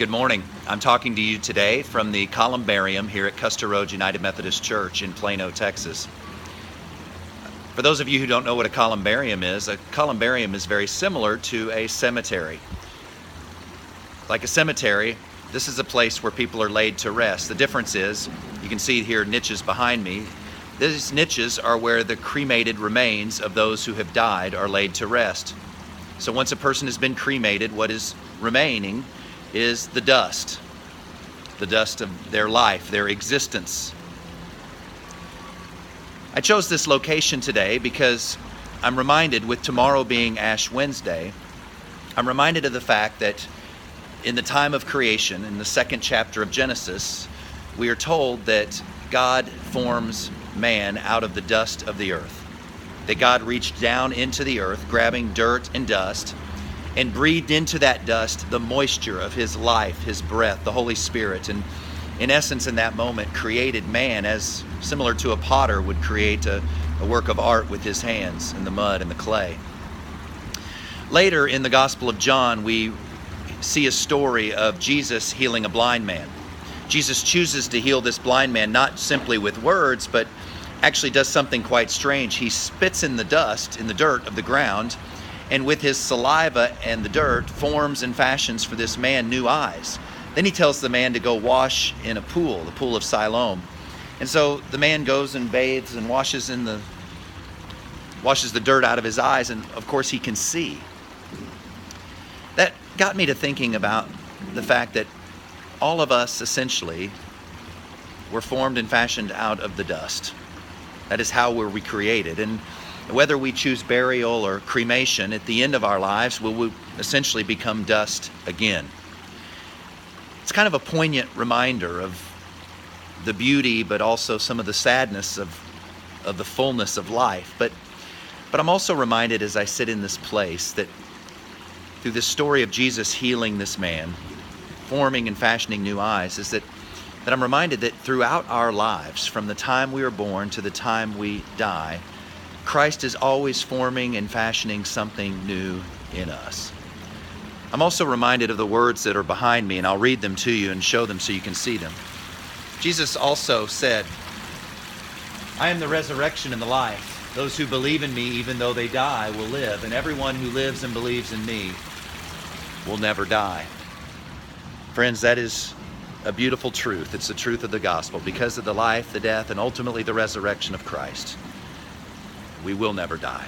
Good morning. I'm talking to you today from the Columbarium here at Custer Road United Methodist Church in Plano, Texas. For those of you who don't know what a columbarium is very similar to a cemetery. Like a cemetery, this is a place where people are laid to rest. The difference is, you can see here niches behind me. These niches are where the cremated remains of those who have died are laid to rest. So once a person has been cremated, what is remaining is the dust of their life, their existence. I chose this location today because I'm reminded, with tomorrow being Ash Wednesday, I'm reminded of the fact that in the time of creation, in the second chapter of Genesis, we are told that God forms man out of the dust of the earth. That God reached down into the earth, grabbing dirt and dust, and breathed into that dust the moisture of his life, his breath, the Holy Spirit, and in essence in that moment created man as similar to a potter would create a work of art with his hands in the mud and the clay. Later in the Gospel of John, we see a story of Jesus healing a blind man. Jesus chooses to heal this blind man not simply with words, but actually does something quite strange. He spits in the dust, in the dirt of the ground, and with his saliva and the dirt forms and fashions for this man new eyes. Then he tells the man to go wash in a pool, the pool of Siloam. And so the man goes and bathes and washes the dirt out of his eyes, and of course he can see. That got me to thinking about the fact that all of us essentially were formed and fashioned out of the dust. That is how we're recreated. And whether we choose burial or cremation, at the end of our lives, we'll essentially become dust again. It's kind of a poignant reminder of the beauty, but also some of the sadness of the fullness of life. But I'm also reminded as I sit in this place that through this story of Jesus healing this man, forming and fashioning new eyes, is that I'm reminded that throughout our lives, from the time we are born to the time we die, Christ is always forming and fashioning something new in us. I'm also reminded of the words that are behind me, and I'll read them to you and show them so you can see them. Jesus also said, "I am the resurrection and the life. Those who believe in me, even though they die, will live, and everyone who lives and believes in me will never die." Friends, that is a beautiful truth. It's the truth of the gospel. Because of the life, the death, and ultimately the resurrection of Christ, we will never die.